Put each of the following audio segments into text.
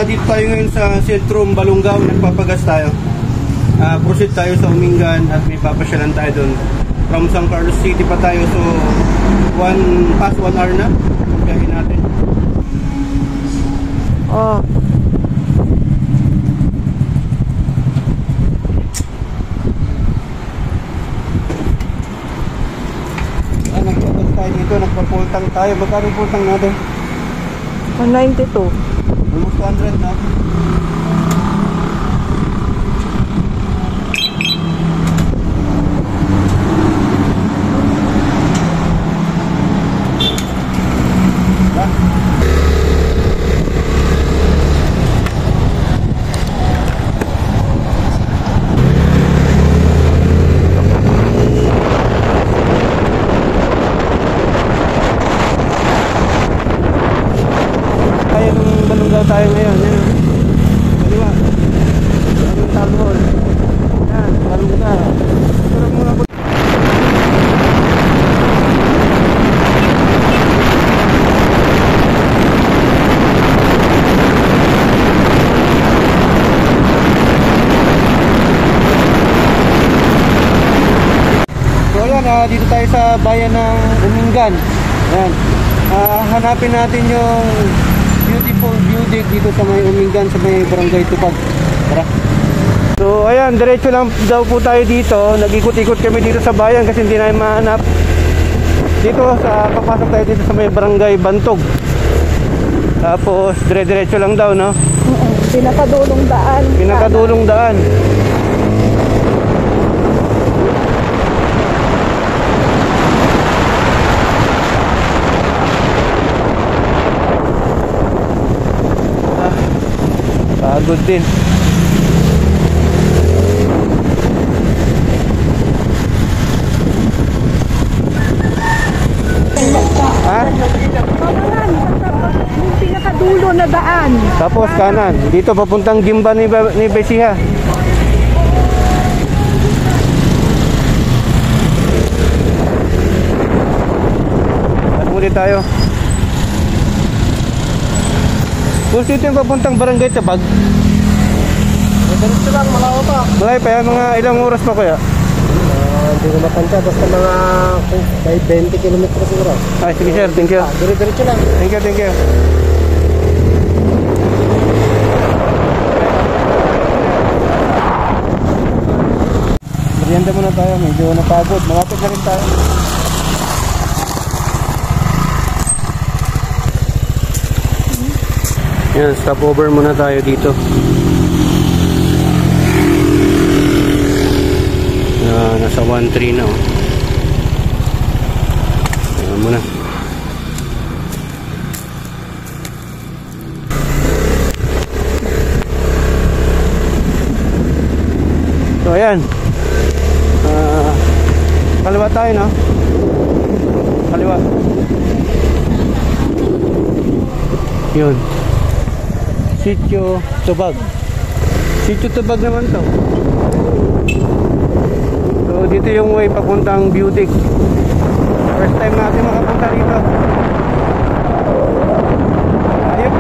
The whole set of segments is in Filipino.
dito tayo ngayon sa Sentrum Balungaw, nagpapagas tayo. Proceed tayo sa Umingan at may papasyalan tayo doon. From San Carlos City pa tayo, so past 1 hour na biyahe natin. Nagpapagas tayo dito, nagpapultang tayo. Magkano pultang natin? 192. Almost 200 na. Tayo ngayon, yan. Kaliwa. Ang tabol. Yan, balungga. Turang muna po. So yan, dito tayo sa bayan ng Umingan. Yan. Hanapin natin yung beautiful view deck dito sa may Umingan, sa may Barangay Tupad. Tara. So ayan, diretso lang daw po tayo dito. Nag-ikot-ikot kami dito sa bayan kasi hindi namin mahanap. Dito papasok tayo dito sa may Barangay Bantog. Tapos dire-diretso lang daw, no? Pinakadulong daan. Pinakadulong daan. Pagod din. Ha? Yung pinakadulo na daan. Tapos kanan. Dito papuntang Gimba ni Besiha. At muli tayo. Kung dito yung papuntang Barangay Tabag. Diretso lang, malayo pa. Malayo pa yan, mga ilang oras pa kaya? Hindi ko matanda, basta mga 20 km siguro. Ay, sige sir, thank you. Diretso lang. Thank you, thank you. Merienda muna tayo, medyo napagod. Malapit na rin tayo. Yan, stop over muna tayo dito. Nasa 1-3 na, oh. Ayan muna. So ayan, kaliwa tayo, no? Kaliwa. Yun, Sitio Tubag. Sitio Tubag naman to. So dito yung way papuntang Beautic. First time natin makapunta dito. Ayun.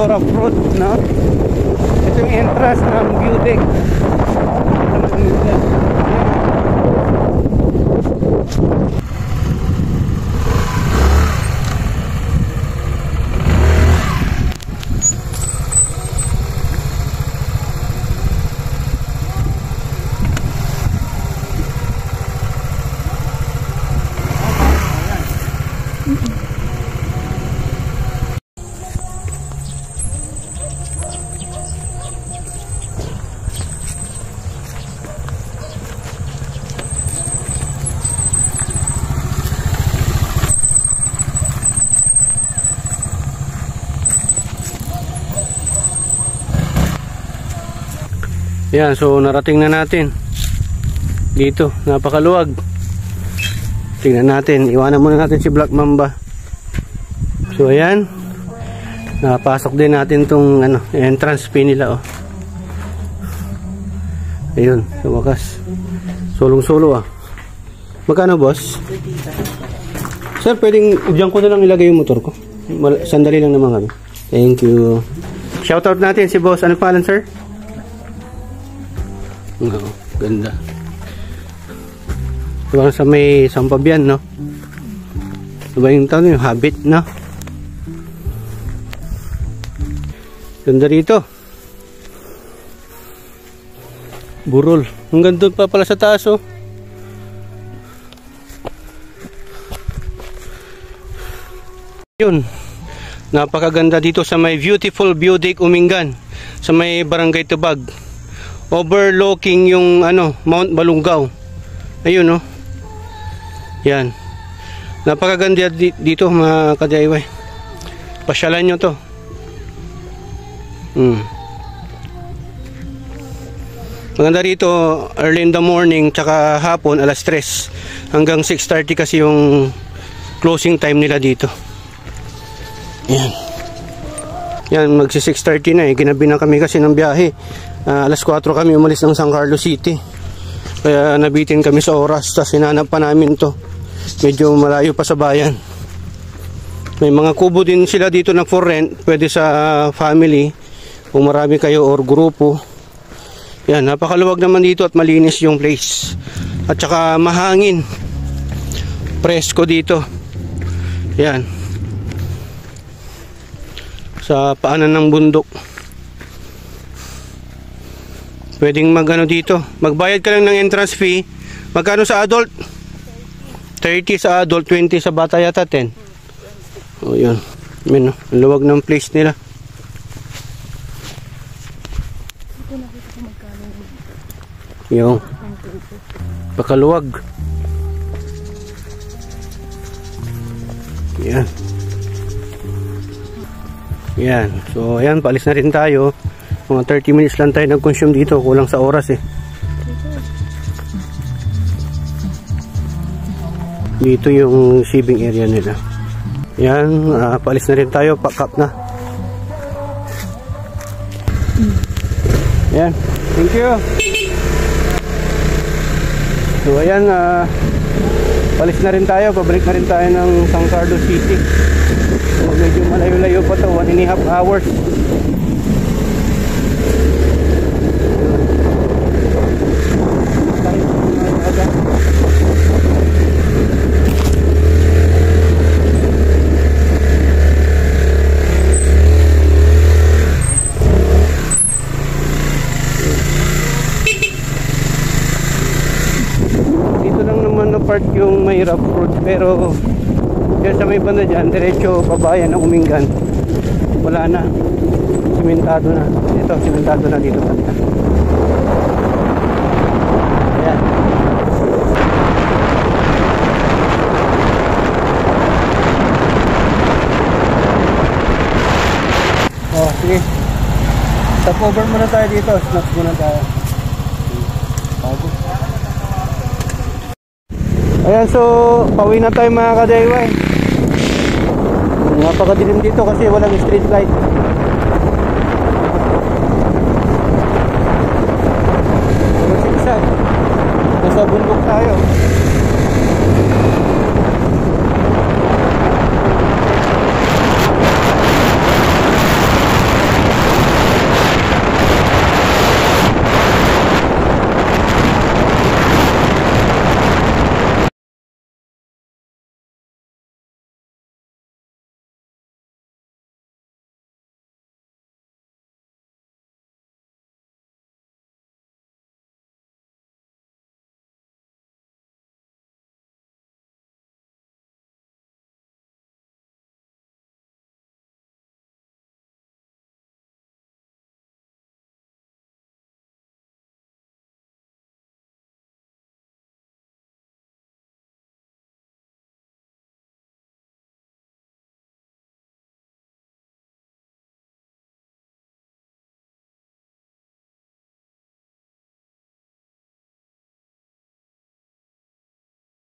Rough road, no? Ito yung entrance ng Beautic. Yan, so narating na natin. Dito, napakaluwag. Tingnan natin, iwanan muna natin si Black Mamba. So ayan, napasok din natin tong entrance fee nila, oh. Ayun, sa wakas. Solong-solo, ah. Magkano, boss? Sir, pwedeng diyan ko na lang ilagay yung motor ko. Sandali lang naman kami. Thank you. Shoutout natin si boss. Ano pangalan, sir? Oo, ganda. Diba sa may Sampabian, no? Diba yung tawag yung habit, no? Ganda rito. Burol. Ang ganda pa pala sa taas, oh. Yun. Napakaganda dito sa may beautiful Budik Umingan. Sa may Barangay Tubag. Overlooking yung Mount Balungaw. Ayun, oh. Yan. Napakaganda dito, mga ka-DIY. Pasyalan nyo to. Maganda rito early in the morning tsaka hapon alas 3 hanggang 6:30 kasi yung closing time nila dito. Yan. Yan, magsi 6:30 na eh. Ginabi na kami kasi ng biyahe. Alas 4 kami umalis ng San Carlos City. Kaya nabitin kami sa oras. Tapos hinanap pa namin to. Medyo malayo pa sa bayan. May mga kubo din sila dito na for rent. Pwede sa family. Kung marami kayo or grupo. Yan, napakaluwag naman dito at malinis yung place. At saka mahangin. Presko dito. Yan. Sa paanan ng bundok. Pwedeng dito. Magbayad ka lang ng entrance fee. Magkano sa adult? 30 sa adult, 20 sa bata yata, 10. O yun. Ang luwag ng place nila. Yung pakaluwag. Yan. Yan. So ayan, paalis na rin tayo. Mga 30 minutes lang tayo nag-consume dito. Kulang sa oras eh. Dito yung receiving area nila. Yan, paalis na rin tayo. Pack up na. Yan. Thank you. So ayan, palis na rin tayo, pabalik na rin tayo ng San Carlos City. So medyo malayo-layo pa to, 1.5 hours. Part yung may rough road, pero dyan sa may banda dyan diretso pabayan ng Umingan wala na, simentado na ito, simentado na dito banda. Ayan. Oh, sige, stop over muna tayo dito, snacks muna tayo. Bago. Ayan, so pauwi na tayo mga ka-DIY. Napakadilim dito kasi walang street light.